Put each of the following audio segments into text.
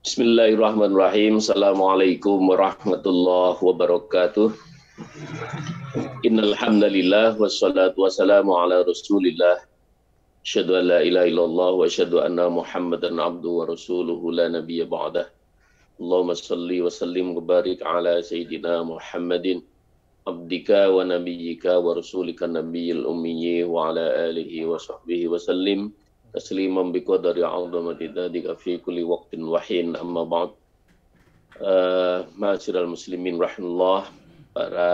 Bismillahirrahmanirrahim. Assalamualaikum warahmatullahi wabarakatuh. Innal hamdalillah wassalatu wassalamu ala Rasulillah. Asyhadu an la ilaha illallah wa asyhadu anna Muhammadan abduhu wa rasuluhu la nabiyya ba'dah. Allahumma shalli wa sallim wa barik ala sayyidina Muhammadin abdika wa nabiyyika wa rasulika nabiyil ummiyyi wa ala alihi wa sahbihi wa sallim tasliman biqadari 'azamati dzalika fi kulli waqtin wa hin, amma ba'd. Ma'asyiral muslimin rahimallah, para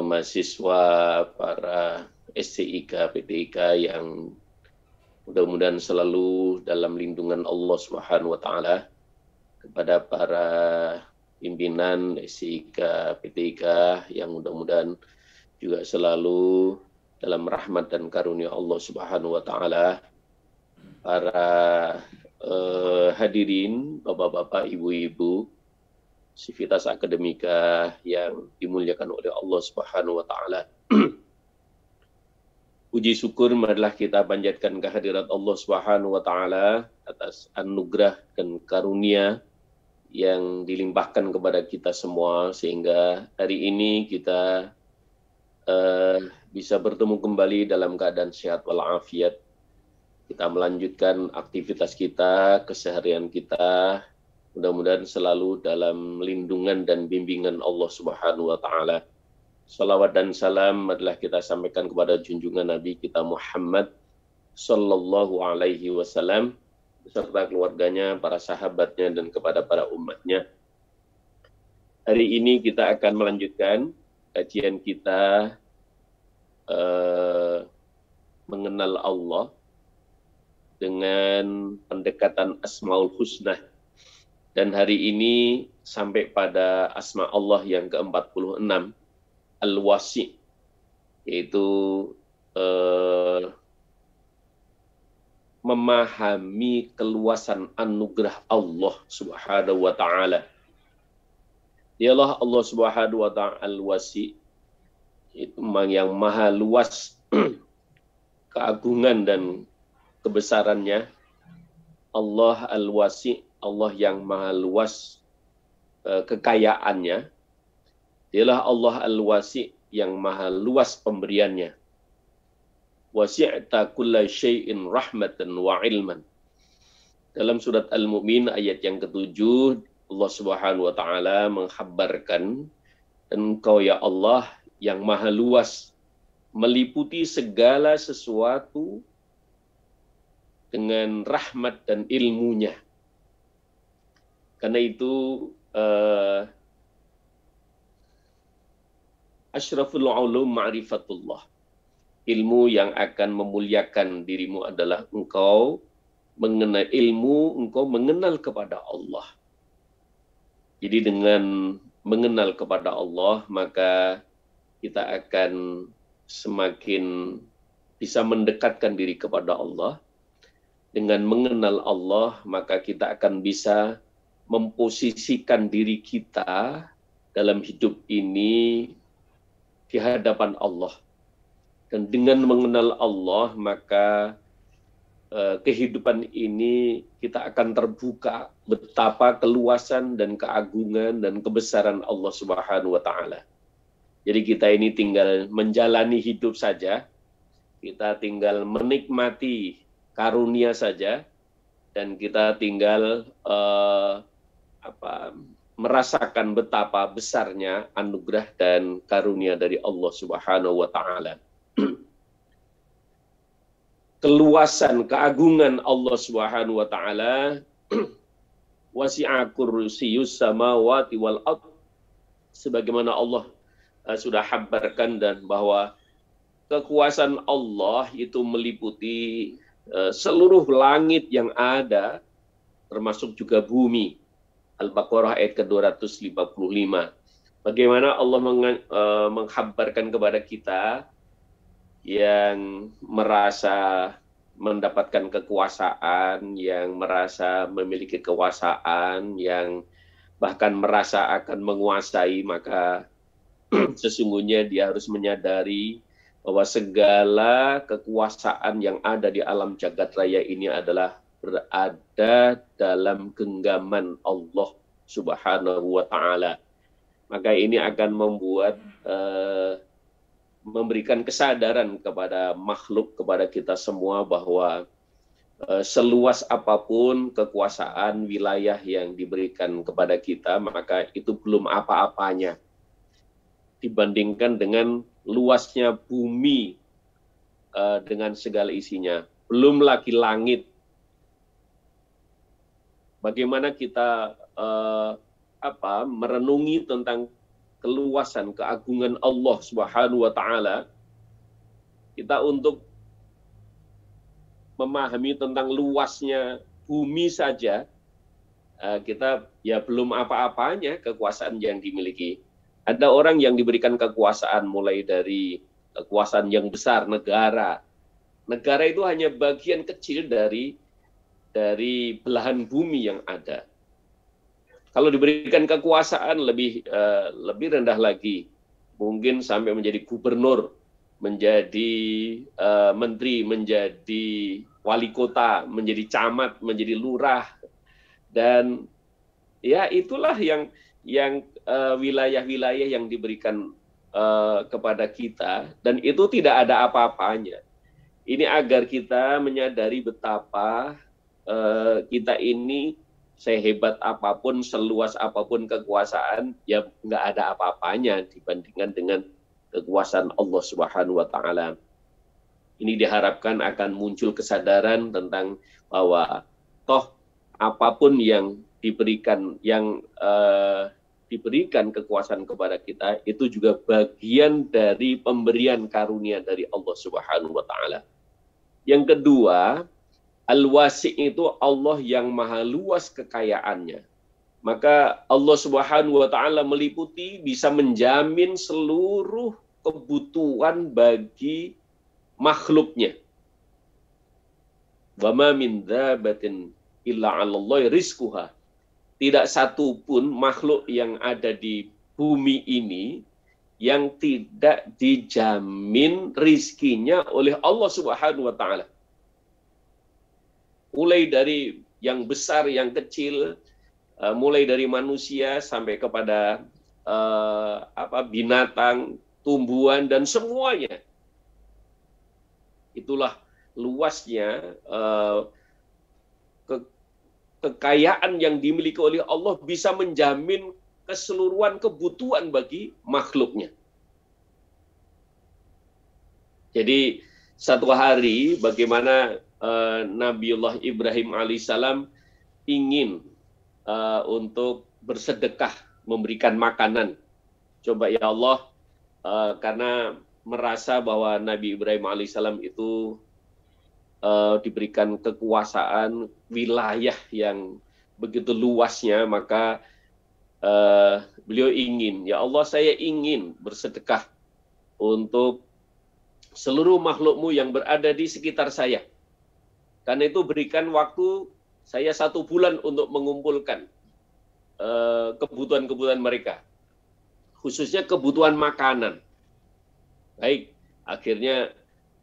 mahasiswa, para STIK, PTIK yang mudah-mudahan selalu dalam lindungan Allah Subhanahu wa taala, kepada para pimpinan STIK, PTIK yang mudah-mudahan juga selalu dalam rahmat dan karunia Allah Subhanahu wa taala, para hadirin, bapak-bapak, ibu-ibu, sivitas akademika yang dimuliakan oleh Allah Subhanahu wa taala. Puji syukur marilah kita panjatkan kehadirat Allah Subhanahu wa taala atas anugerah dan karunia yang dilimpahkan kepada kita semua, sehingga hari ini kita bisa bertemu kembali dalam keadaan sehat walafiat. Kita melanjutkan aktivitas kita, keseharian kita, mudah-mudahan selalu dalam lindungan dan bimbingan Allah Subhanahu wa taala. Salawat dan salam adalah kita sampaikan kepada junjungan Nabi kita Muhammad sallallahu alaihi wasallam beserta keluarganya, para sahabatnya, dan kepada para umatnya. Hari ini kita akan melanjutkan kajian kita mengenal Allah dengan pendekatan Asmaul Husna. Dan hari ini sampai pada Asma Allah yang ke-46, Al-Wasi', yaitu memahami keluasan anugerah Allah Subhanahu wa ta'ala. Dialah Allah Subhanahu wa ta'ala Al-Wasi', itu yang maha luas keagungan dan kebesarannya. Allah Al-Wasi', Allah yang maha luas kekayaannya. Dialah Allah Al-Wasi' yang maha luas pemberiannya. Wasi'ta kulla syai'in rahmatan wa ilman. Dalam surat Al-Mu'min ayat yang ke-7, Allah Subhanahu wa taala mengkhabarkan, Engkau ya Allah yang maha luas, meliputi segala sesuatu dengan rahmat dan ilmunya. Karena itu asyraful ulum ma'rifatullah. Ilmu yang akan memuliakan dirimu adalah engkau mengenal ilmu, engkau mengenal kepada Allah. Jadi dengan mengenal kepada Allah, maka kita akan semakin bisa mendekatkan diri kepada Allah. Dengan mengenal Allah, maka kita akan bisa memposisikan diri kita dalam hidup ini di hadapan Allah. Dan dengan mengenal Allah, maka kehidupan ini kita akan terbuka betapa keluasan dan keagungan dan kebesaran Allah Subhanahu wa taala. Jadi kita ini tinggal menjalani hidup saja, kita tinggal menikmati karunia saja, dan kita tinggal merasakan betapa besarnya anugerah dan karunia dari Allah Subhanahu wa taala. Keluasan keagungan Allah Subhanahu wa taala, wasi'a kursiyyus samawati wal ard, sebagaimana Allah sudah habarkan, dan bahwa kekuasaan Allah itu meliputi seluruh langit yang ada, termasuk juga bumi. Al-Baqarah ayat ke-255. Bagaimana Allah menghabarkan kepada kita yang merasa mendapatkan kekuasaan, yang merasa memiliki kekuasaan, yang bahkan merasa akan menguasai, maka sesungguhnya dia harus menyadari bahwa segala kekuasaan yang ada di alam jagat raya ini adalah berada dalam genggaman Allah Subhanahu wa Ta'ala. Maka ini akan membuat memberikan kesadaran kepada makhluk, kepada kita semua bahwa seluas apapun kekuasaan wilayah yang diberikan kepada kita, maka itu belum apa-apanya dibandingkan dengan luasnya bumi dengan segala isinya. Belum lagi langit. Bagaimana kita merenungi tentang keluasan, keagungan Allah Subhanahu wa Ta'ala, kita untuk memahami tentang luasnya bumi saja, kita ya belum apa-apanya kekuasaan yang dimiliki. Ada orang yang diberikan kekuasaan mulai dari kekuasaan yang besar, negara. Negara itu hanya bagian kecil dari belahan bumi yang ada. Kalau diberikan kekuasaan lebih rendah lagi, mungkin sampai menjadi gubernur, menjadi menteri, menjadi wali kota, menjadi camat, menjadi lurah, dan ya itulah yang wilayah-wilayah yang diberikan kepada kita, dan itu tidak ada apa-apanya. Ini agar kita menyadari betapa kita ini sehebat apapun, seluas apapun kekuasaan, ya nggak ada apa-apanya dibandingkan dengan kekuasaan Allah Subhanahu wa Ta'ala. Ini diharapkan akan muncul kesadaran tentang bahwa toh apapun yang diberikan kekuasaan kepada kita itu juga bagian dari pemberian karunia dari Allah Subhanahu wa Ta'ala. Yang kedua, Al-Wasi' itu Allah yang maha luas kekayaannya. Maka Allah Subhanahu wa Ta'ala meliputi, bisa menjamin seluruh kebutuhan bagi makhluknya. Wa ma min dzabbatin illa 'alallahi rizquha. Tidak satu pun makhluk yang ada di bumi ini yang tidak dijamin rizkinya oleh Allah Subhanahu wa Ta'ala. Mulai dari yang besar, yang kecil, mulai dari manusia sampai kepada binatang, tumbuhan, dan semuanya. Itulah luasnya kekayaan yang dimiliki oleh Allah, bisa menjamin keseluruhan kebutuhan bagi makhluknya. Jadi satu hari bagaimana Nabiullah Ibrahim alaihissalam ingin untuk bersedekah, memberikan makanan. Coba ya Allah, karena merasa bahwa Nabi Ibrahim alaihissalam itu diberikan kekuasaan wilayah yang begitu luasnya, maka beliau ingin, ya Allah, saya ingin bersedekah untuk seluruh makhlukmu yang berada di sekitar saya. Karena itu berikan waktu saya 1 bulan untuk mengumpulkan kebutuhan-kebutuhan mereka, khususnya kebutuhan makanan. Baik, akhirnya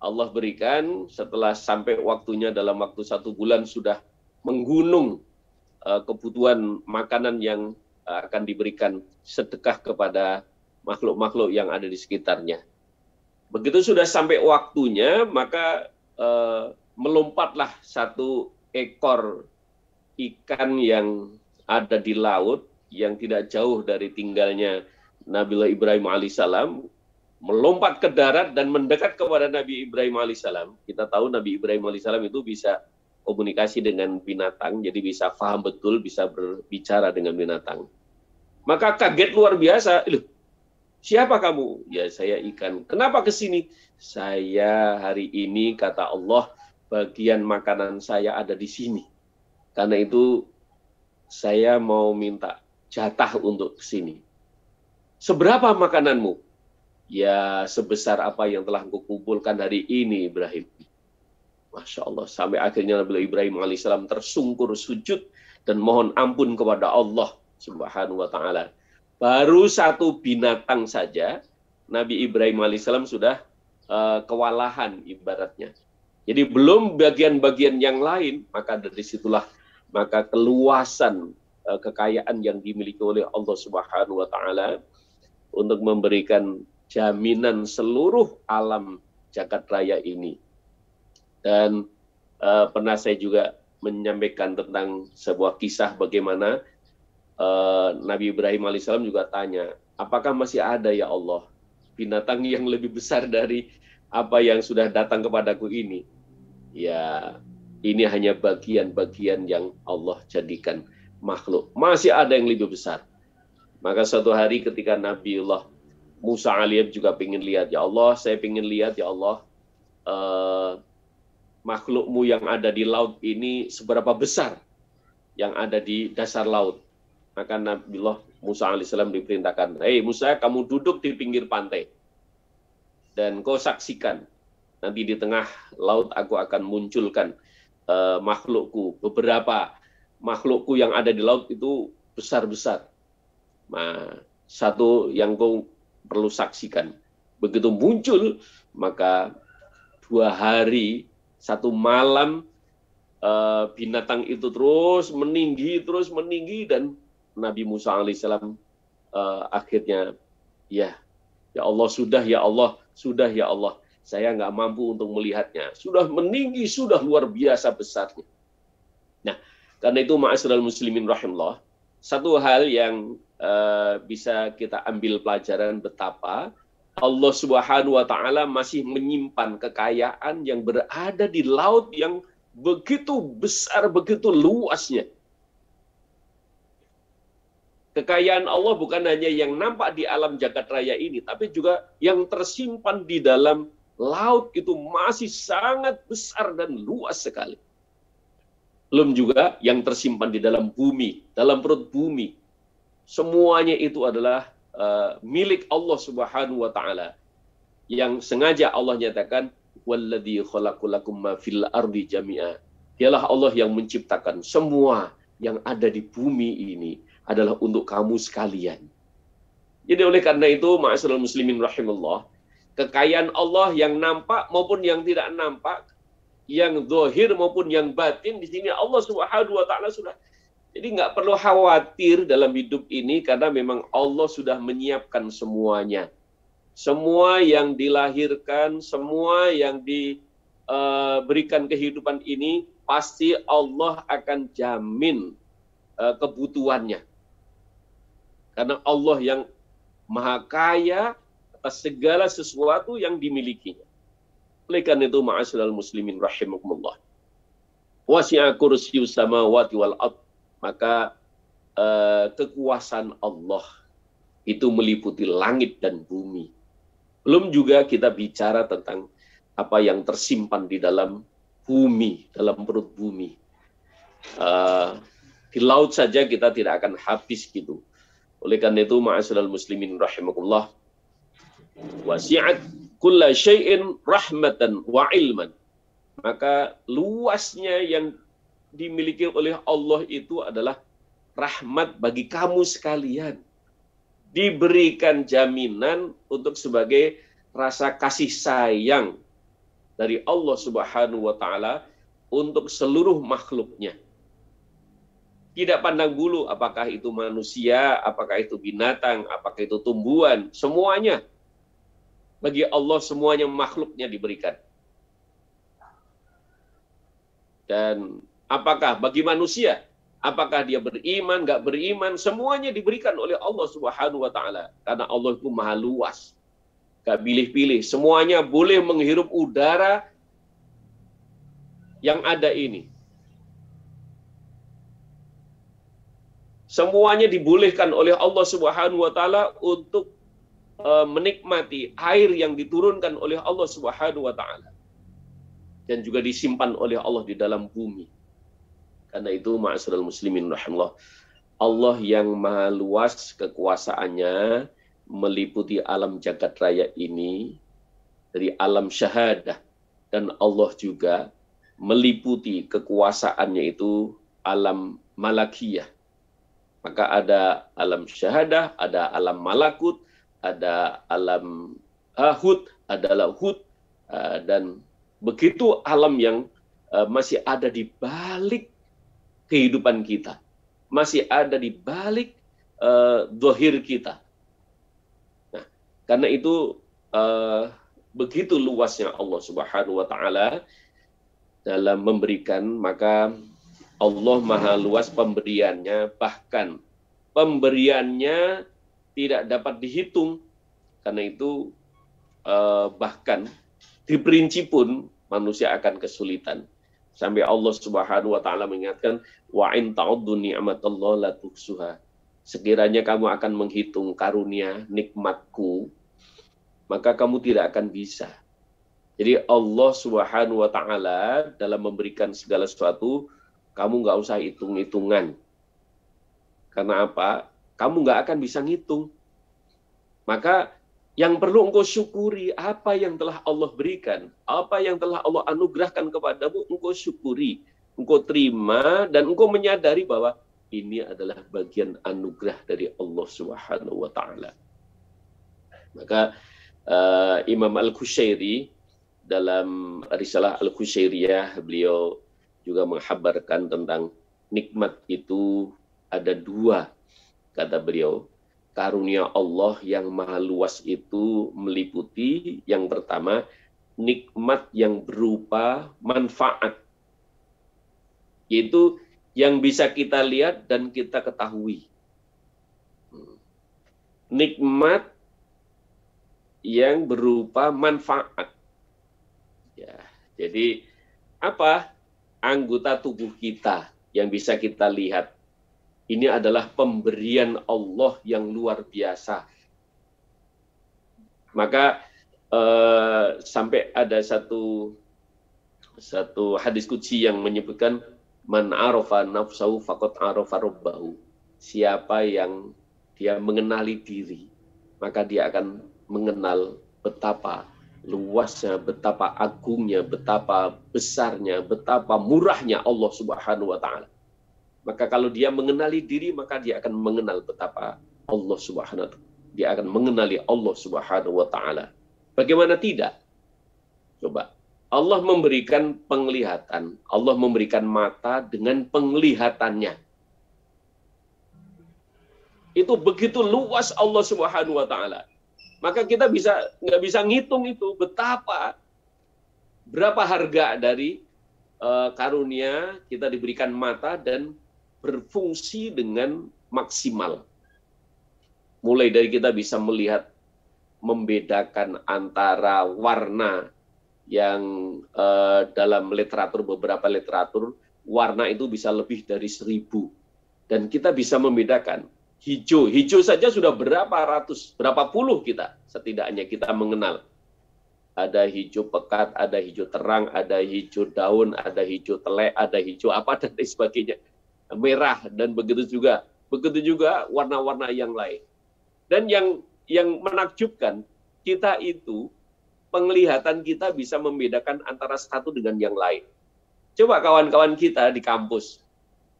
Allah berikan, setelah sampai waktunya dalam waktu 1 bulan sudah menggunung kebutuhan makanan yang akan diberikan sedekah kepada makhluk-makhluk yang ada di sekitarnya. Begitu sudah sampai waktunya, maka melompatlah 1 ekor ikan yang ada di laut, yang tidak jauh dari tinggalnya Nabiullah Ibrahim alaihissalam, melompat ke darat dan mendekat kepada Nabi Ibrahim alaihissalam. Kita tahu Nabi Ibrahim alaihissalam itu bisa komunikasi dengan binatang, jadi bisa paham betul, bisa berbicara dengan binatang. Maka kaget luar biasa, siapa kamu? Ya, saya ikan. Kenapa ke sini? Saya hari ini, kata Allah, bagian makanan saya ada di sini. Karena itu saya mau minta jatah untuk ke sini. Seberapa makananmu? Ya, sebesar apa yang telah engkau kumpulkan hari ini, Ibrahim. Masya Allah. Sampai akhirnya Nabi Ibrahim alaihissalam tersungkur sujud dan mohon ampun kepada Allah Subhanahu wa Ta'ala. Baru 1 binatang saja Nabi Ibrahim alaihissalam sudah kewalahan ibaratnya. Jadi belum bagian-bagian yang lain, maka dari situlah maka keluasan kekayaan yang dimiliki oleh Allah Subhanahu wa taala untuk memberikan jaminan seluruh alam jagat raya ini. Dan pernah saya juga menyampaikan tentang sebuah kisah bagaimana Nabi Ibrahim alaihissalam juga tanya, apakah masih ada ya Allah binatang yang lebih besar dari apa yang sudah datang kepadaku ini? Ya, ini hanya bagian-bagian yang Allah jadikan makhluk. Masih ada yang lebih besar. Maka suatu hari ketika Nabiullah Musa alaihi juga ingin lihat, ya Allah, saya ingin lihat ya Allah, makhlukmu yang ada di laut ini seberapa besar yang ada di dasar laut. Maka Nabiullah Musa alaihissalam diperintahkan, hei Musa, kamu duduk di pinggir pantai dan kau saksikan nanti di tengah laut aku akan munculkan makhlukku. Beberapa makhlukku yang ada di laut itu besar-besar. Nah, satu yang kau perlu saksikan. Begitu muncul, maka 2 hari, 1 malam binatang itu terus meninggi, dan Nabi Musa alaihissalam akhirnya, ya Allah, sudah ya Allah, sudah ya Allah. Saya nggak mampu untuk melihatnya. Sudah meninggi, sudah luar biasa besarnya. Nah, karena itu ma'asyiral muslimin rahimahullah, satu hal yang bisa kita ambil pelajaran betapa Allah Subhanahu wa taala masih menyimpan kekayaan yang berada di laut yang begitu besar, begitu luasnya. Kekayaan Allah bukan hanya yang nampak di alam jagat raya ini, tapi juga yang tersimpan di dalam laut itu masih sangat besar dan luas sekali. Belum juga yang tersimpan di dalam bumi, dalam perut bumi. Semuanya itu adalah milik Allah Subhanahu wa taala. Yang sengaja Allah nyatakan, "Walladzi khalaqalakum ma fil ardi jami'a." Dialah Allah yang menciptakan semua yang ada di bumi ini adalah untuk kamu sekalian. Jadi oleh karena itu, ma'asyiral muslimin rahimahullah, kekayaan Allah yang nampak maupun yang tidak nampak, yang zahir maupun yang batin, di sini Allah Subhanahu wa taala sudah. Jadi nggak perlu khawatir dalam hidup ini karena memang Allah sudah menyiapkan semuanya. Semua yang dilahirkan, semua yang diberikan kehidupan ini pasti Allah akan jamin kebutuhannya. Karena Allah yang maha kaya atas segala sesuatu yang dimilikinya. Oleh karena itu, ma'asyiral muslimin rahimakumullah, wasi'a kursiyyus samawati wal ardh, maka kekuasaan Allah itu meliputi langit dan bumi. Belum juga kita bicara tentang apa yang tersimpan di dalam bumi, dalam perut bumi. Di laut saja kita tidak akan habis gitu. Oleh karena itu, ma'asyiral muslimin rahimakumullah, wasi'at kulla syai'in rahmatan wa ilman. Maka luasnya yang dimiliki oleh Allah itu adalah rahmat bagi kamu sekalian. Diberikan jaminan untuk sebagai rasa kasih sayang dari Allah Subhanahu wa taala untuk seluruh makhluknya. Tidak pandang bulu apakah itu manusia, apakah itu binatang, apakah itu tumbuhan, semuanya. Bagi Allah semuanya makhluknya diberikan. Dan apakah bagi manusia, apakah dia beriman, nggak beriman, semuanya diberikan oleh Allah Subhanahu wa taala. Karena Allah itu maha luas. Nggak pilih-pilih, semuanya boleh menghirup udara yang ada ini. Semuanya dibolehkan oleh Allah Subhanahu wa taala untuk menikmati air yang diturunkan oleh Allah Subhanahu wa taala dan juga disimpan oleh Allah di dalam bumi. Karena itu, ma'asyiral muslimin rahimallah, Allah yang maha luas kekuasaannya meliputi alam jagat raya ini dari alam syahadah, dan Allah juga meliputi kekuasaannya itu alam malakiyah. Maka ada alam syahadah, ada alam malakut, ada alam hud, ada lahut, dan Begitu alam yang masih ada di balik kehidupan kita, masih ada di balik zahir kita. Nah, karena itu begitu luasnya Allah Subhanahu wa taala dalam memberikan, maka Allah maha luas pemberiannya, bahkan pemberiannya tidak dapat dihitung. Karena itu bahkan diperinci pun manusia akan kesulitan. Sampai Allah Subhanahu wa taala mengingatkan, wa in ta'uddu ni'matallahi la tuhsuha. Sekiranya kamu akan menghitung karunia nikmatku, maka kamu tidak akan bisa. Jadi Allah Subhanahu wa taala dalam memberikan segala sesuatu, kamu nggak usah hitung-hitungan. Karena apa? Kamu nggak akan bisa ngitung. Maka yang perlu engkau syukuri apa yang telah Allah berikan, apa yang telah Allah anugerahkan kepadamu, engkau syukuri, engkau terima, dan engkau menyadari bahwa ini adalah bagian anugerah dari Allah Subhanahu wa taala. Maka Imam Al-Qushairi dalam Risalah Al-Qushairiyah, beliau juga menghabarkan tentang nikmat itu ada dua, kata beliau. Karunia Allah yang maha luas itu meliputi, yang pertama, nikmat yang berupa manfaat, yaitu yang bisa kita lihat dan kita ketahui. Nikmat yang berupa manfaat. Ya, jadi apa? Anggota tubuh kita yang bisa kita lihat. Ini adalah pemberian Allah yang luar biasa. Maka sampai ada satu hadis qudsi yang menyebutkan, man arafa nafsahu faqad arafa rabbahu. Siapa yang dia mengenali diri, maka dia akan mengenal betapa luasnya, betapa agungnya, betapa besarnya, betapa murahnya Allah Subhanahu wa taala. Maka kalau dia mengenali diri, maka dia akan mengenal betapa Allah Subhanahu wa taala. Dia akan mengenali Allah Subhanahu wa taala. Bagaimana tidak? Coba. Allah memberikan penglihatan, Allah memberikan mata dengan penglihatannya. Itu begitu luas Allah Subhanahu wa taala. Maka kita nggak bisa ngitung itu berapa harga dari karunia kita diberikan mata dan berfungsi dengan maksimal. Mulai dari kita bisa melihat, membedakan antara warna yang dalam beberapa literatur, warna itu bisa lebih dari 1000. Dan kita bisa membedakan. Hijau saja sudah berapa puluh kita, setidaknya kita mengenal. Ada hijau pekat, ada hijau terang, ada hijau daun, ada hijau telek, ada hijau apa, dan lain sebagainya. Merah, dan begitu juga warna-warna yang lain. Dan yang menakjubkan, kita itu penglihatan kita bisa membedakan antara satu dengan yang lain. Coba kawan-kawan kita di kampus,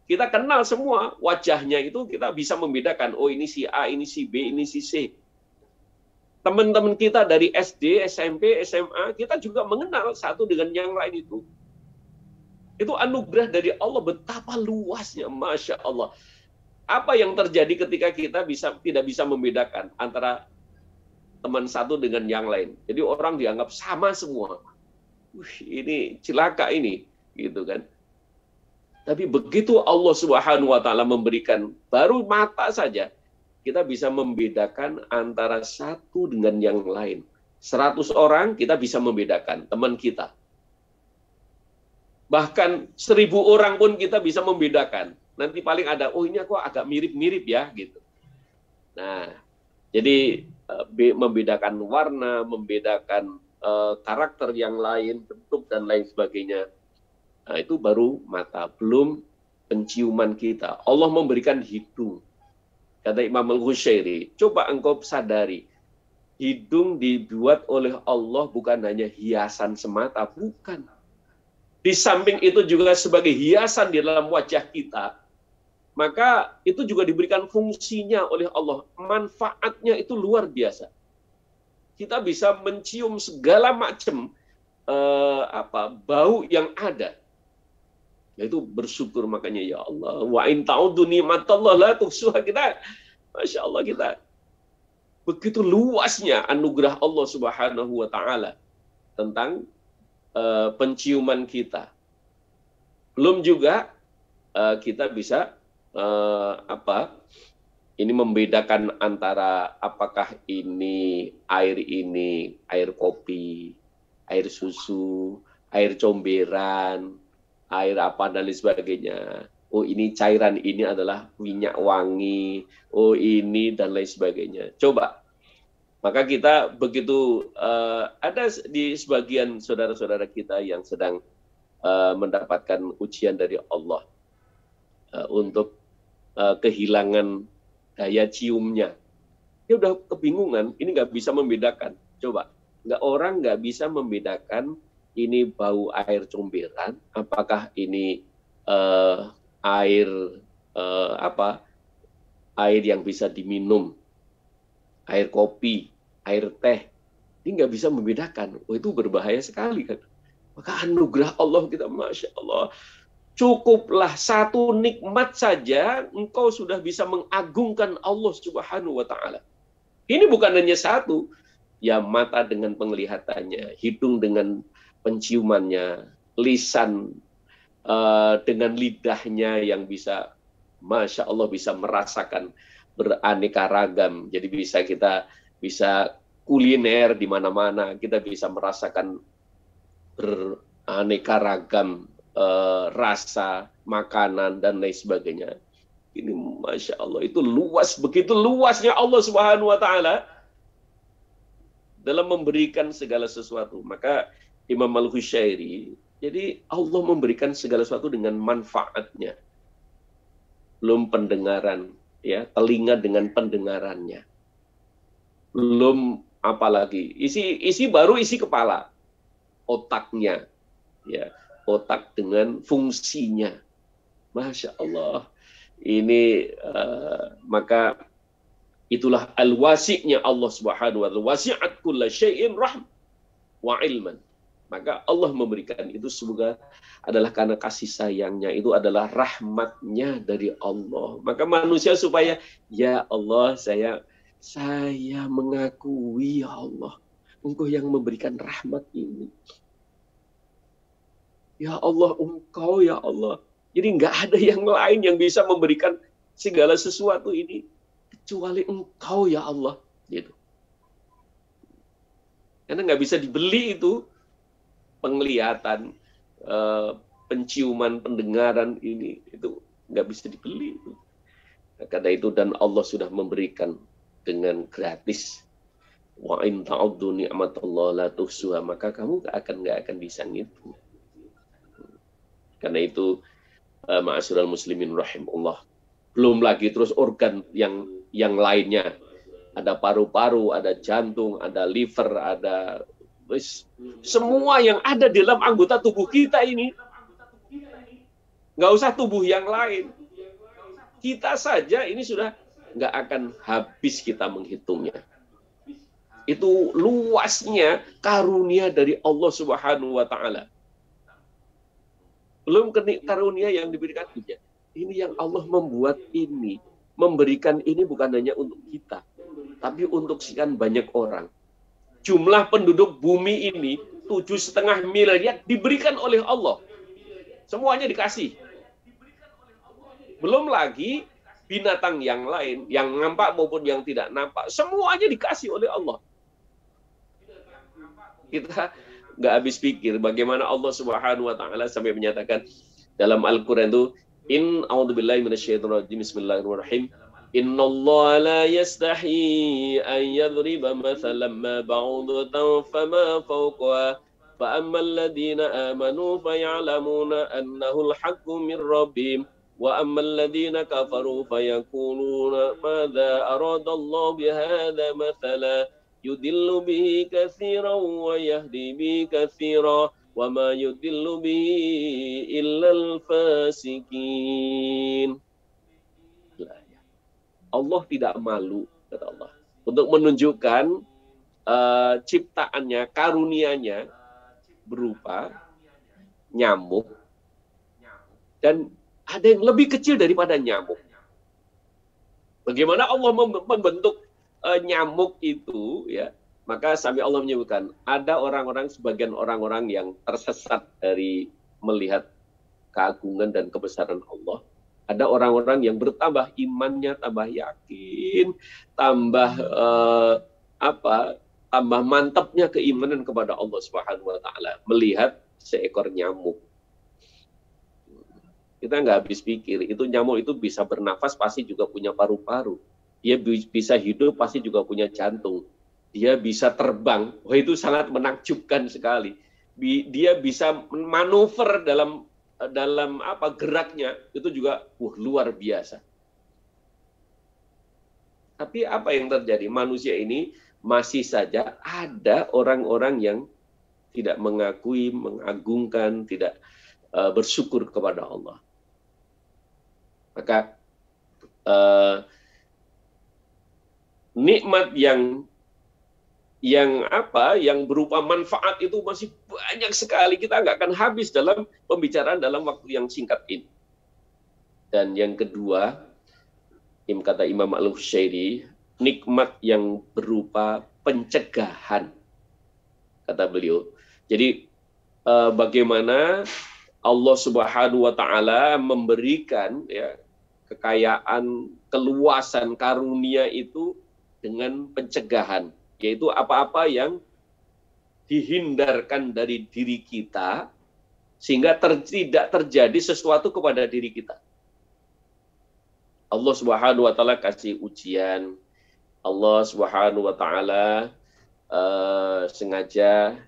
kita kenal semua wajahnya, itu kita bisa membedakan, oh ini si A, ini si B, ini si C. Teman-teman kita dari SD, SMP, SMA, kita juga mengenal satu dengan yang lain itu. Itu anugerah dari Allah, betapa luasnya, Masya Allah. Apa yang terjadi ketika kita tidak bisa membedakan antara teman satu dengan yang lain? Jadi orang dianggap sama semua. Ini celaka ini, gitu kan? Tapi begitu Allah Subhanahu wa taala memberikan baru mata saja, kita bisa membedakan antara satu dengan yang lain. 100 orang kita bisa membedakan teman kita. Bahkan 1000 orang pun kita bisa membedakan. Nanti paling ada, oh ini kok agak mirip-mirip ya, gitu. Nah, jadi membedakan warna, membedakan karakter yang lain, bentuk dan lain sebagainya. Nah, itu baru mata, belum penciuman kita. Allah memberikan hidung. Kata Imam Al-Qushairi, coba engkau sadari, hidung dibuat oleh Allah bukan hanya hiasan semata, bukan. Di samping itu juga sebagai hiasan di dalam wajah kita, maka itu juga diberikan fungsinya oleh Allah. Manfaatnya itu luar biasa. Kita bisa mencium segala macam bau yang ada. Yaitu bersyukur, makanya ya Allah, wa in ta'udhu ni'matallah la tuhsuha. Kita, Masya Allah, kita begitu luasnya anugerah Allah Subhanahu wa Ta'ala tentang penciuman kita. Belum juga kita bisa ini membedakan antara apakah ini air kopi, air susu, air comberan, air apa dan lain sebagainya. Oh, ini cairan ini adalah minyak wangi. Oh, ini dan lain sebagainya. Coba. Maka kita begitu ada di sebagian saudara-saudara kita yang sedang mendapatkan ujian dari Allah untuk kehilangan daya ciumnya. Dia udah kebingungan, ini nggak bisa membedakan. Coba, orang nggak bisa membedakan ini bau air comberan, apakah ini air air yang bisa diminum, air kopi, air teh. Ini nggak bisa membedakan. Oh, itu berbahaya sekali kan. Maka anugerah Allah kita, Masya Allah. Cukuplah satu nikmat saja, engkau sudah bisa mengagungkan Allah Subhanahu wa Ta'ala. Ini bukan hanya satu, ya mata dengan penglihatannya, hidung dengan penciumannya, lisan dengan lidahnya yang bisa, Masya Allah, bisa merasakan beraneka ragam. Jadi kita bisa kuliner di mana-mana, kita bisa merasakan beraneka ragam rasa, makanan, dan lain sebagainya. Ini Masya Allah, itu luas, begitu luasnya Allah Subhanahu wa Ta'ala dalam memberikan segala sesuatu. Maka Imam Al-Husyairi, jadi Allah memberikan segala sesuatu dengan manfaatnya. Belum pendengaran, ya, telinga dengan pendengarannya. Belum apalagi, isi baru isi kepala, otaknya, ya, otak dengan fungsinya. Masya Allah. Ini maka itulah al-wasi'nya Allah Subhanahu wa Ta'ala. Wasi'at kulla syai'in rahm wa ilman. Maka Allah memberikan itu semoga adalah karena kasih sayangnya, itu adalah rahmatnya dari Allah. Maka manusia supaya, ya Allah, saya mengakui, ya Allah, Engkau yang memberikan rahmat ini. Ya Allah, Engkau, ya Allah. Jadi nggak ada yang lain yang bisa memberikan segala sesuatu ini kecuali Engkau, ya Allah. Gitu. Karena nggak bisa dibeli itu penglihatan, penciuman, pendengaran ini, itu nggak bisa dibeli. Nah, karena itu, dan Allah sudah memberikan dengan gratis. Wa in ta'uddu ni'matallahi la tuhsuha, maka kamu nggak akan bisa ngitung. Karena itu, ma'asyiral muslimin rahimahullah, belum lagi terus organ yang lainnya. Ada paru-paru, ada jantung, ada liver, ada semua yang ada di dalam anggota tubuh kita ini. Nggak usah tubuh yang lain. Kita saja ini sudah nggak akan habis kita menghitungnya. Itu luasnya karunia dari Allah Subhanahu wa Ta'ala. Belum karunia yang diberikan dia. Ini yang Allah membuat ini, memberikan ini bukan hanya untuk kita, tapi untuk sekian banyak orang. Jumlah penduduk bumi ini 7,5 miliar diberikan oleh Allah. Semuanya dikasih. Belum lagi binatang yang lain, yang nampak maupun yang tidak nampak, semuanya dikasih oleh Allah. Kita nggak habis pikir bagaimana Allah Subhanahu wa Ta'ala sampai menyatakan dalam Al-Quran itu, in a'udzubillahi minasyaitonirrajim, bismillahirrahmanirrahim, innallaha la yastahi an yadhriba mathalan ma ba'udatan fama fawqaha fa ammal ladina amanu fayalamuna annahu al-haqqu min rabbihim wa ammal ladina kafaru fayakuluna madza arada Allah bihadza mathala yudillu bihi katsiran wa yahdi bihi katsiran wa ma yudillu bihi illal fasikin. Allah tidak malu, kata Allah, untuk menunjukkan ciptaannya, karunianya berupa nyamuk, dan ada yang lebih kecil daripada nyamuk. Bagaimana Allah membentuk nyamuk itu, ya? Maka sampai Allah menyebutkan, ada sebagian orang-orang yang tersesat dari melihat keagungan dan kebesaran Allah. Ada orang-orang yang bertambah imannya, tambah yakin, tambah tambah mantapnya keimanan kepada Allah Subhanahu wa taala melihat seekor nyamuk. Kita nggak habis pikir, itu nyamuk itu bisa bernafas, pasti juga punya paru-paru. Dia bisa hidup, pasti juga punya jantung. Dia bisa terbang, wah itu sangat menakjubkan sekali. Dia bisa manuver dalam geraknya, itu juga luar biasa. Tapi apa yang terjadi? Manusia ini masih saja ada orang-orang yang tidak mengakui, mengagungkan, tidak bersyukur kepada Allah. Maka nikmat yang berupa manfaat itu masih banyak sekali, kita nggak akan habis dalam pembicaraan dalam waktu yang singkat ini. Dan yang kedua, kata Imam Al-Hushairi, nikmat yang berupa pencegahan, kata beliau. Jadi bagaimana Allah Subhanahu wa taala memberikan kekayaan, keluasan karunia itu dengan pencegahan, yaitu apa-apa yang dihindarkan dari diri kita sehingga tidak terjadi sesuatu kepada diri kita. Allah Subhanahu wa taala kasih ujian. Allah Subhanahu wa taala sengaja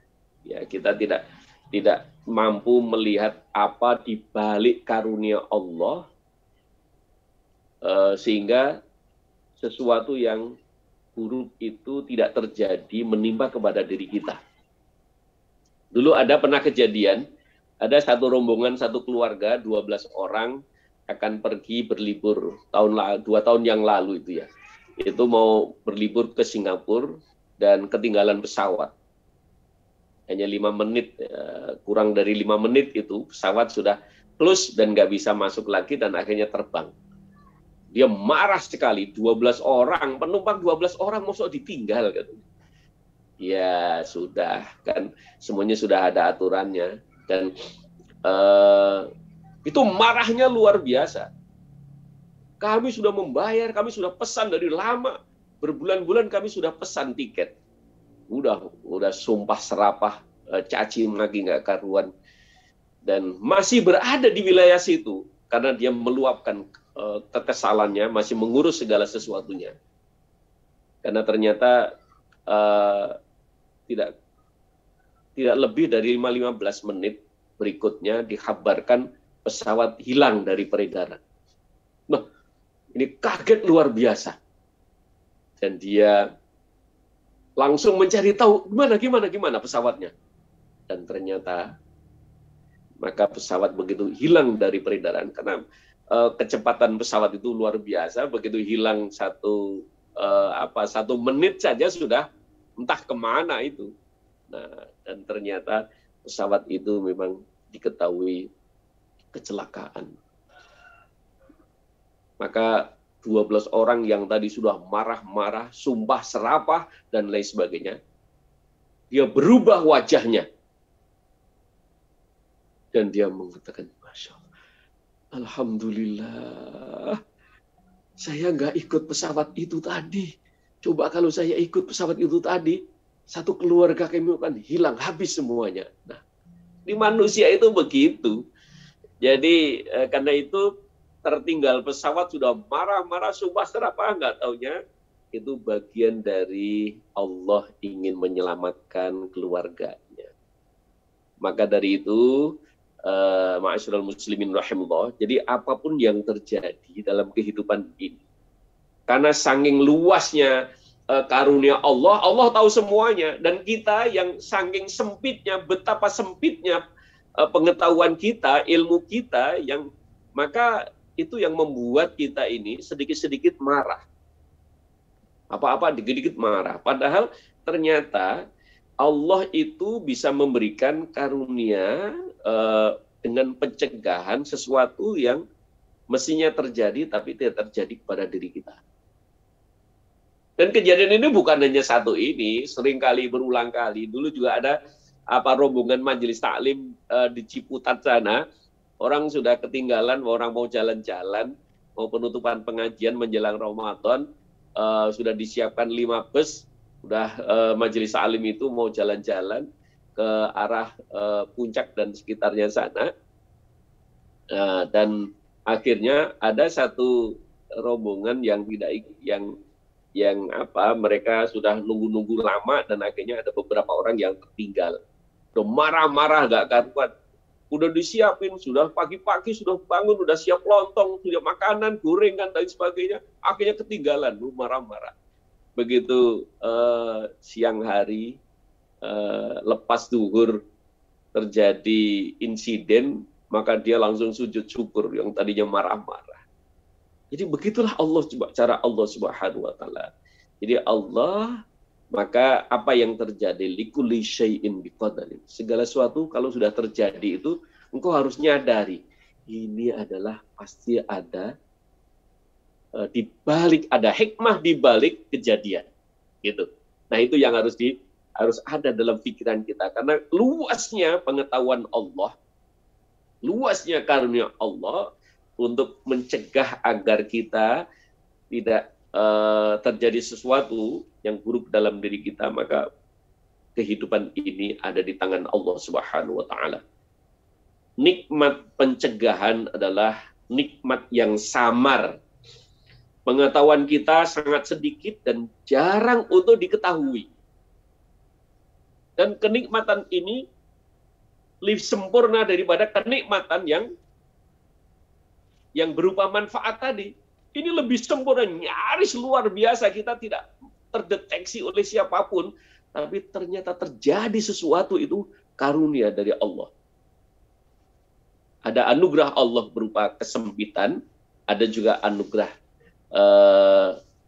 kita tidak mampu melihat apa di balik karunia Allah, sehingga sesuatu yang buruk itu tidak terjadi menimpa kepada diri kita. Dulu pernah kejadian, ada satu rombongan, satu keluarga, 12 orang akan pergi berlibur 2 tahun yang lalu itu ya. Itu mau berlibur ke Singapura dan ketinggalan pesawat. Hanya 5 menit, kurang dari 5 menit itu pesawat sudah close dan nggak bisa masuk lagi dan akhirnya terbang. Dia marah sekali, 12 orang, penumpang 12 orang masuk ditinggal. Ya sudah, kan semuanya sudah ada aturannya. Dan itu marahnya luar biasa. Kami sudah membayar, kami sudah pesan dari lama. Berbulan-bulan kami sudah pesan tiket. Udah sumpah serapah, caci maki nggak karuan. Dan masih berada di wilayah situ karena dia meluapkan kekesalannya, masih mengurus segala sesuatunya. Karena ternyata tidak lebih dari 15 menit berikutnya dikabarkan pesawat hilang dari peredaran. Nah, ini kaget luar biasa. Dan dia langsung mencari tahu gimana pesawatnya. Dan ternyata maka pesawat begitu hilang dari peredaran karena kecepatan pesawat itu luar biasa, begitu hilang 1 menit saja sudah entah kemana itu. Nah, dan ternyata pesawat itu memang diketahui kecelakaan. Maka 12 orang yang tadi sudah marah-marah, sumpah serapah, dan lain sebagainya, dia berubah wajahnya. Dan dia mengatakan, Masya Allah, Alhamdulillah, saya nggak ikut pesawat itu tadi. Coba kalau saya ikut pesawat itu tadi, satu keluarga kami kan hilang, habis semuanya. Nah, di manusia itu begitu. Jadi karena itu tertinggal pesawat sudah marah-marah, sumpah serapah, nggak taunya itu bagian dari Allah ingin menyelamatkan keluarganya. Maka dari itu, ma'asyiral muslimin rahimullah, jadi apapun yang terjadi dalam kehidupan ini, karena saking luasnya karunia Allah, Allah tahu semuanya, dan kita yang saking sempitnya, betapa sempitnya pengetahuan kita, ilmu kita, maka itu yang membuat kita ini sedikit-sedikit marah. Apa-apa dikit-dikit marah. Padahal ternyata Allah itu bisa memberikan karunia dengan pencegahan sesuatu yang mestinya terjadi tapi tidak terjadi kepada diri kita. Dan kejadian ini bukan hanya satu ini, sering kali berulang kali. Dulu juga ada rombongan majelis taklim di Ciputat sana, orang sudah ketinggalan, orang mau jalan-jalan, mau penutupan pengajian menjelang Ramadan, sudah disiapkan 5 bus, sudah majelis taklim itu mau jalan-jalan ke arah puncak dan sekitarnya sana, dan akhirnya ada satu rombongan yang tidak mereka sudah nunggu-nunggu lama dan akhirnya ada beberapa orang yang tertinggal. Udah marah-marah gak karuan. Udah disiapin, sudah pagi-pagi sudah bangun, udah siap lontong, sudah makanan, gorengan dan sebagainya. Akhirnya ketinggalan, marah-marah. Begitu siang hari lepas zuhur terjadi insiden, maka dia langsung sujud syukur yang tadinya marah-marah. Jadi begitulah cara Allah Subhanahu wa taala. Jadi Allah, maka apa yang terjadi, likulli syai'in biqadarin. Segala sesuatu kalau sudah terjadi itu engkau harus nyadari ini adalah pasti ada ada hikmah di balik kejadian. Gitu. Nah, itu yang harus ada dalam pikiran kita, karena luasnya pengetahuan Allah, luasnya karunia Allah untuk mencegah agar kita tidak terjadi sesuatu yang buruk dalam diri kita, maka kehidupan ini ada di tangan Allah Subhanahu wa taala. Nikmat pencegahan adalah nikmat yang samar. Pengetahuan kita sangat sedikit dan jarang untuk diketahui. Dan kenikmatan ini lebih sempurna daripada kenikmatan yang berupa manfaat tadi. Ini lebih sempurna, nyaris luar biasa, kita tidak terdeteksi oleh siapapun, tapi ternyata terjadi sesuatu, itu karunia dari Allah. Ada anugerah Allah berupa kesempitan, ada juga anugerah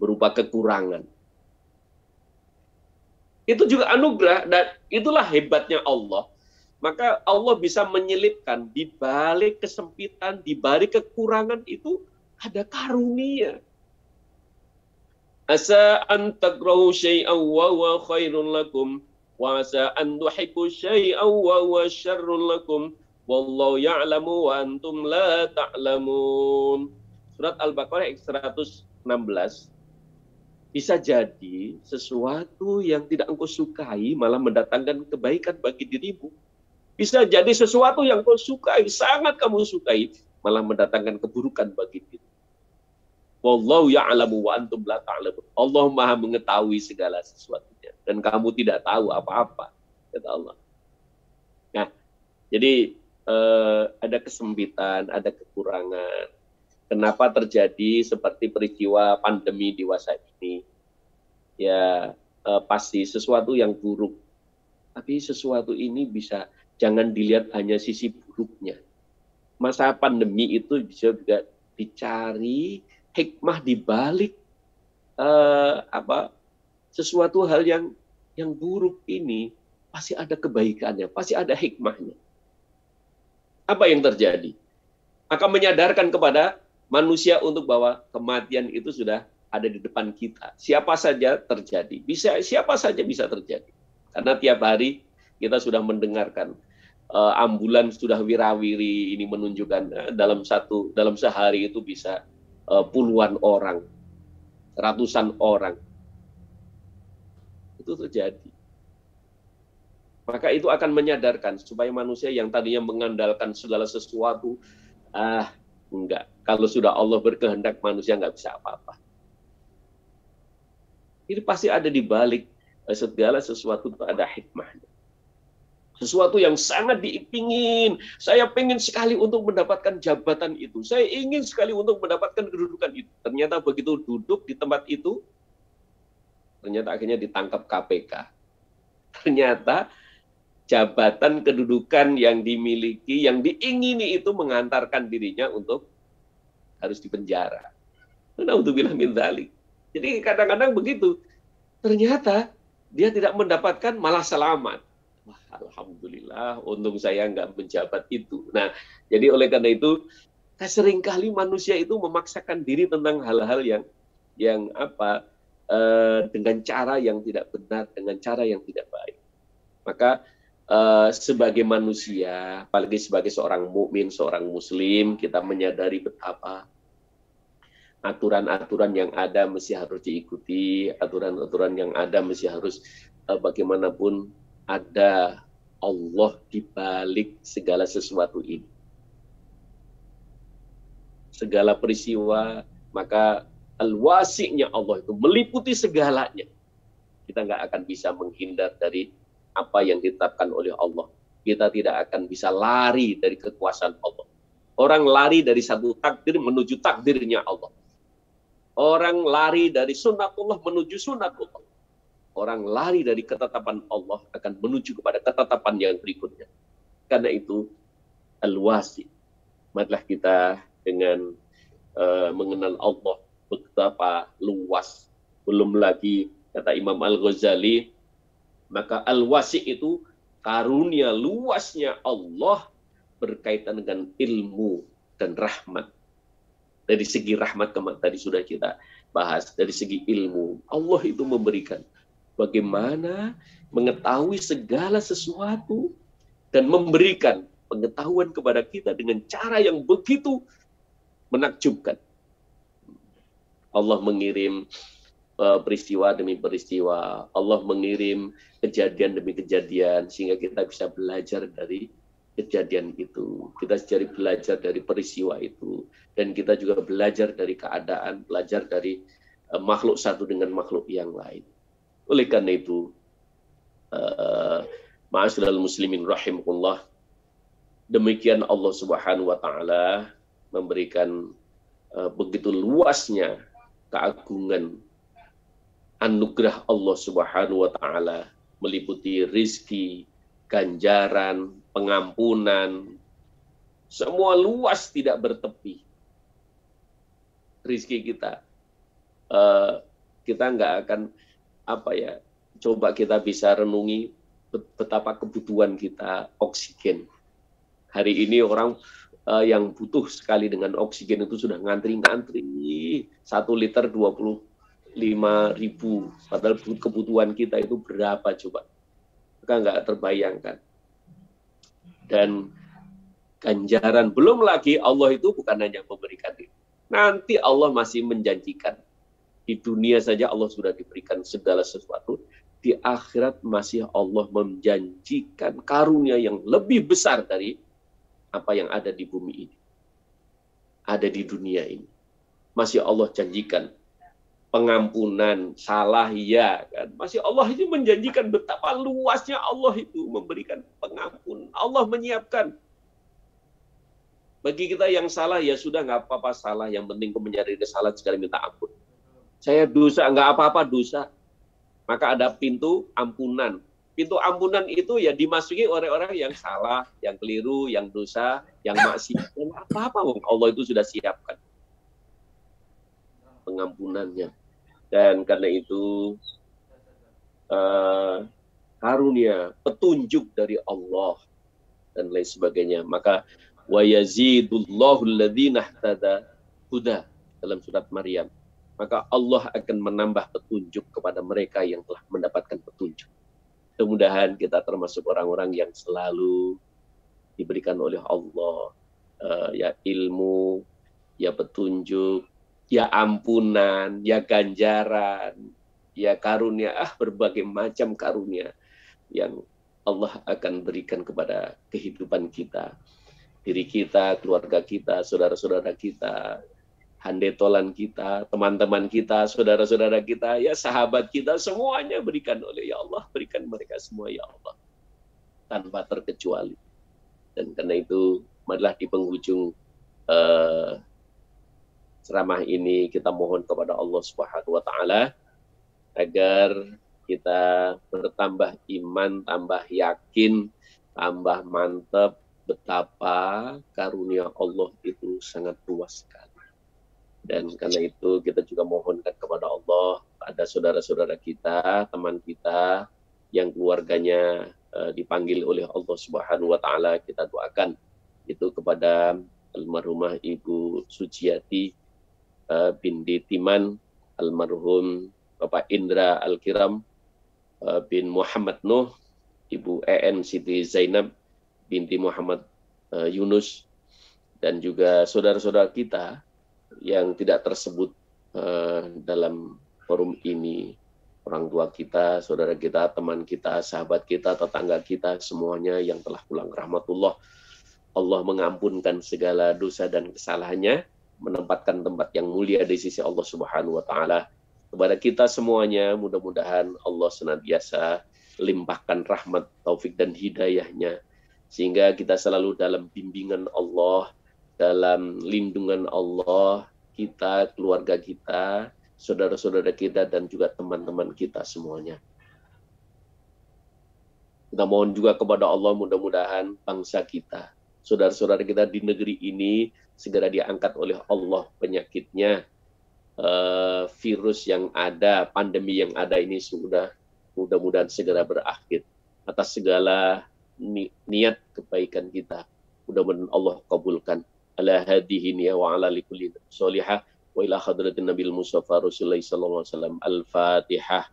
berupa kekurangan. Itu juga anugerah, dan itulah hebatnya Allah. Maka Allah bisa menyelipkan di balik kesempitan, di balik kekurangan itu ada karunia. Asa an takrahu syai'an wa huwa khairun lakum wa asa an tuhibbu syai'an wa huwa syarrun lakum wallahu ya'lamu wa antum la ta'lamun. Surat Al-Baqarah ayat 116. Bisa jadi sesuatu yang tidak engkau sukai malah mendatangkan kebaikan bagi dirimu. Bisa jadi sesuatu yang kau sukai, sangat kamu sukai, malah mendatangkan keburukan bagi diri. Wallahu ya'lamu wa antum la ta'lamun. Allah Maha mengetahui segala sesuatunya dan kamu tidak tahu apa-apa, kata Allah. Nah, jadi ada kesempitan, ada kekurangan. Kenapa terjadi seperti peristiwa pandemi di masa ini? Ya, pasti sesuatu yang buruk. Tapi sesuatu ini jangan dilihat hanya sisi buruknya. Masa pandemi itu bisa juga dicari hikmah di balik sesuatu hal yang buruk ini, pasti ada kebaikannya, pasti ada hikmahnya. Apa yang terjadi? Maka menyadarkan kepada manusia untuk bahwa kematian itu sudah ada di depan kita. Siapa saja terjadi, siapa saja bisa terjadi. Karena tiap hari kita sudah mendengarkan ambulan sudah wirawiri, ini menunjukkan dalam sehari itu bisa puluhan orang, ratusan orang. Itu terjadi. Maka itu akan menyadarkan supaya manusia yang tadinya mengandalkan segala sesuatu, enggak. Kalau sudah Allah berkehendak, manusia enggak bisa apa-apa. Ini pasti ada di balik segala sesuatu, itu ada hikmahnya. Sesuatu yang sangat diingin. Saya ingin sekali untuk mendapatkan jabatan itu. Saya ingin sekali untuk mendapatkan kedudukan itu. Ternyata begitu duduk di tempat itu, ternyata akhirnya ditangkap KPK. Ternyata jabatan kedudukan yang dimiliki, yang diingini itu mengantarkan dirinya untuk harus dipenjara. Naudzubillah min dzalik. Jadi kadang-kadang begitu. Ternyata dia tidak mendapatkan malah selamat. Wah, alhamdulillah, untung saya nggak menjabat itu. Nah, jadi oleh karena itu, seringkali manusia itu memaksakan diri tentang hal-hal yang apa dengan cara yang tidak benar, dengan cara yang tidak baik. Maka sebagai manusia, apalagi sebagai seorang mukmin, seorang muslim, kita menyadari betapa aturan-aturan yang ada mesti harus diikuti, aturan-aturan yang ada mesti harus bagaimanapun ada Allah di balik segala sesuatu ini. Segala peristiwa, maka al-wasi'-nya Allah itu meliputi segalanya. Kita nggak akan bisa menghindar dari apa yang ditetapkan oleh Allah. Kita tidak akan bisa lari dari kekuasaan Allah. Orang lari dari satu takdir menuju takdirnya Allah. Orang lari dari sunnatullah menuju sunnatullah. Orang lari dari ketetapan Allah akan menuju kepada ketetapan yang berikutnya. Karena itu, al-wasi'. Marilah kita dengan mengenal Allah betapa luas. Belum lagi, kata Imam Al-Ghazali, maka al-wasi' itu karunia luasnya Allah berkaitan dengan ilmu dan rahmat. Dari segi rahmat tadi sudah kita bahas, dari segi ilmu Allah itu memberikan bagaimana mengetahui segala sesuatu dan memberikan pengetahuan kepada kita dengan cara yang begitu menakjubkan. Allah mengirim peristiwa demi peristiwa, Allah mengirim kejadian demi kejadian sehingga kita bisa belajar dari kejadian itu. Kita cari belajar dari peristiwa itu. Dan kita juga belajar dari keadaan, belajar dari makhluk satu dengan makhluk yang lain. Oleh karena itu, ma'asyiral muslimin rahimakumullah, demikian Allah Subhanahu wa taala memberikan begitu luasnya keagungan anugerah Allah Subhanahu wa taala, meliputi rizki, ganjaran, pengampunan, semua luas tidak bertepi. Rizki kita, kita nggak akan coba kita bisa renungi betapa kebutuhan kita oksigen. Hari ini orang yang butuh sekali dengan oksigen itu sudah ngantri-ngantri 1 liter 25.000, padahal kebutuhan kita itu berapa coba? Kita nggak terbayangkan. Dan ganjaran, belum lagi Allah itu bukan hanya memberikan itu. Nanti Allah masih menjanjikan. Di dunia saja Allah sudah diberikan segala sesuatu. Di akhirat masih Allah menjanjikan karunia yang lebih besar dari apa yang ada di bumi ini. Ada di dunia ini. Masih Allah janjikan pengampunan, salah ya kan. Masih Allah itu menjanjikan betapa luasnya Allah itu memberikan pengampunan. Allah menyiapkan. Bagi kita yang salah, ya sudah nggak apa-apa salah. Yang penting kau menyadari kesalahan sekali minta ampun. Saya dosa, nggak apa-apa dosa. Maka ada pintu ampunan. Pintu ampunan itu ya dimasuki oleh orang yang salah, yang keliru, yang dosa, yang maksiat. Apa-apa Allah itu sudah siapkan pengampunannya. Dan karena itu karunia, petunjuk dari Allah dan lain sebagainya. Maka wa yazidullahu alladhina ihtada huda dalam surat Maryam. Maka Allah akan menambah petunjuk kepada mereka yang telah mendapatkan petunjuk. Mudah-mudahan kita termasuk orang-orang yang selalu diberikan oleh Allah ya ilmu, ya petunjuk, ya ampunan, ya ganjaran, ya karunia, berbagai macam karunia yang Allah akan berikan kepada kehidupan kita. Diri kita, keluarga kita, saudara-saudara kita, handetolan kita, teman-teman kita, saudara-saudara kita, ya sahabat kita, semuanya berikan oleh ya Allah, berikan mereka semua ya Allah, tanpa terkecuali. Dan karena itu, marilah di penghujung ceramah ini kita mohon kepada Allah Subhanahu wa taala agar kita bertambah iman, tambah yakin, tambah mantap betapa karunia Allah itu sangat luas sekali. Dan karena itu kita juga mohonkan kepada Allah, ada saudara-saudara kita, teman kita yang keluarganya dipanggil oleh Allah Subhanahu wa taala, kita doakan itu kepada almarhumah Ibu Suciati binti Timan, almarhum Bapak Indra Al-Kiram bin Muhammad Nuh, Ibu EN Siti Zainab binti Muhammad Yunus, dan juga saudara-saudara kita yang tidak tersebut dalam forum ini, orang tua kita, saudara kita, teman kita, sahabat kita, tetangga kita, semuanya yang telah pulang rahmatullah. Allah mengampunkan segala dosa dan kesalahannya, menempatkan tempat yang mulia di sisi Allah Subhanahu wa taala. Kepada kita semuanya, mudah-mudahan Allah senantiasa limpahkan rahmat, taufik dan hidayahnya, sehingga kita selalu dalam bimbingan Allah, dalam lindungan Allah, kita, keluarga kita, saudara-saudara kita, dan juga teman-teman kita semuanya. Kita mohon juga kepada Allah, mudah-mudahan bangsa kita, saudara-saudara kita di negeri ini, segera diangkat oleh Allah penyakitnya, virus yang ada, pandemi yang ada ini sudah mudah-mudahan segera berakhir. Atas segala niat kebaikan kita, mudah-mudahan Allah kabulkan. Ala hadihin ya wa ala likulli solihah wa ila hadratin nabil mustafa rasulullah sallallahu alaihi wasallam. Al-Fatihah.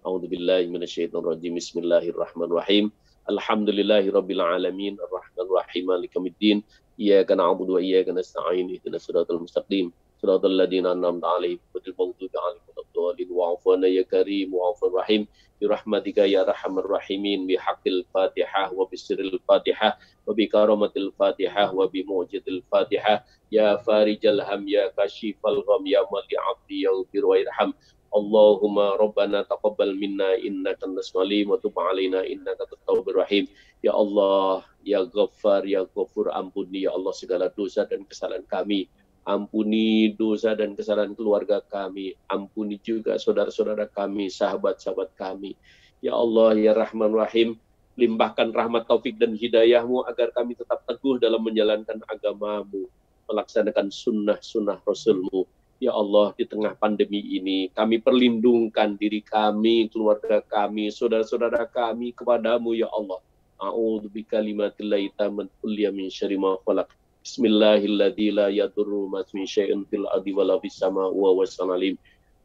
A'udzu billahi minasyaitonir rajim. Bismillahirrahmanirrahim. Alhamdulillahi rabbil alamin arrahmanir rahim maliki yaumiddin. Iyyaka na'budu wa iyyaka nasta'in ihdinas siratal mustaqim siratal ladzina an'amta 'alaihim ghairil maghdubi 'alaihim waladdallin. Wa'fu 'anna ya karim wa'fu rahim birahmatika ya arhamar rahimin bihaqqil Fatihah wa bisirril Fatihah wa bi karamatil Fatihah wa bi mu'jizatil Fatihah ya farijal ham ya kashifal gham ya mali 'abdi yaghfir wa irham. Allahumma rabbana taqabbal minna innaka antas salim wa tub 'alaina innaka at-tawwabur rahim. Ya Allah, ya Ghaffar, ya Ghafur, ampuni ya Allah segala dosa dan kesalahan kami. Ampuni dosa dan kesalahan keluarga kami. Ampuni juga saudara-saudara kami, sahabat-sahabat kami. Ya Allah, ya Rahman Rahim, limpahkan rahmat taufik dan hidayah-Mu agar kami tetap teguh dalam menjalankan agama-Mu, melaksanakan sunnah-sunnah Rasul-Mu. Ya Allah, di tengah pandemi ini, kami perlindungkan diri kami, keluarga kami, saudara-saudara kami kepada-Mu, ya Allah. A'udzu bikalimatillahi tammati min syarri ma khalaq. Bismillahilladzi la yadurru ma ismihi syai'un fil ardi wala fis samaa'i wa huwas samiul.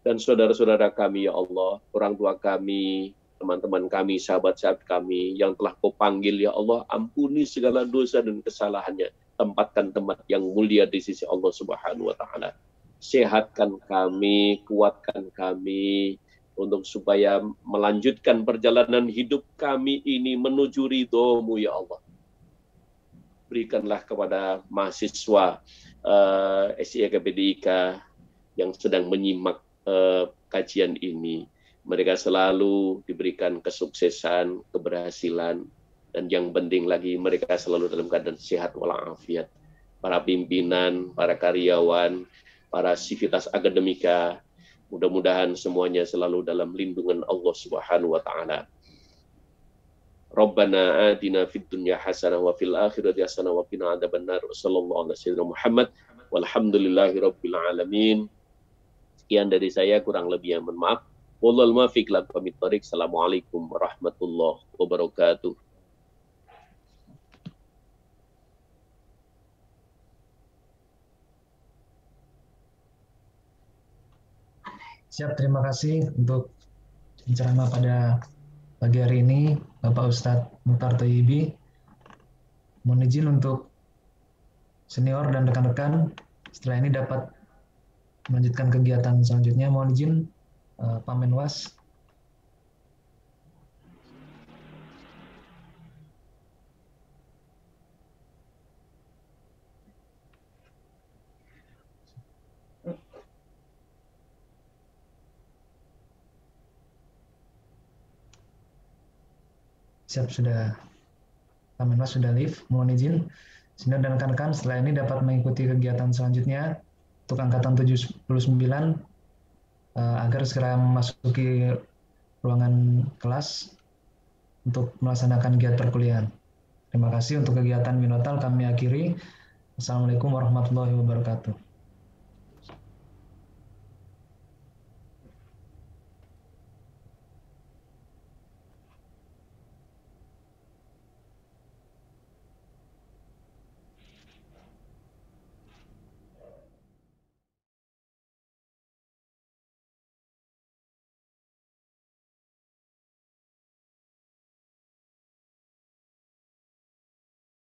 Dan saudara-saudara kami ya Allah, orang tua kami, teman-teman kami, sahabat-sahabat kami yang telah Kau panggil ya Allah, ampuni segala dosa dan kesalahannya. Tempatkan tempat yang mulia di sisi Allah Subhanahu wa taala. Sehatkan kami, kuatkan kami untuk supaya melanjutkan perjalanan hidup kami ini menuju ridho-Mu ya Allah. Berikanlah kepada mahasiswa SIKPDIK yang sedang menyimak kajian ini, mereka selalu diberikan kesuksesan, keberhasilan, dan yang penting lagi mereka selalu dalam keadaan sehat walafiat. Para pimpinan, para karyawan, para sivitas akademika, mudah-mudahan semuanya selalu dalam lindungan Allah Subhanahu wa taala. Rabbana atina fid dunya hasanah wa fil akhirati hasanah wa qina adzabannar. Sallallahu alaihi wasallam Muhammad walhamdulillahi rabbil alamin. Sekian dari saya, kurang lebihnya mohon maaf. Wallahul muwaffiq ila aqwamit thoriq. Assalamualaikum warahmatullahi wabarakatuh. Siap, terima kasih untuk ceramah pada pagi hari ini, Bapak Ustadz Mukhtar Thayyibi. Mohon izin untuk senior dan rekan-rekan setelah ini dapat melanjutkan kegiatan selanjutnya. Mohon izin Pak Menwas. Siap, sudah Pak Menwas sudah live. Mohon izin senior dan rekan-rekan setelah ini dapat mengikuti kegiatan selanjutnya untuk angkatan 79 agar segera memasuki ruangan kelas untuk melaksanakan kegiatan perkuliahan. Terima kasih. Untuk kegiatan Minotal kami akhiri. Assalamualaikum warahmatullahi wabarakatuh.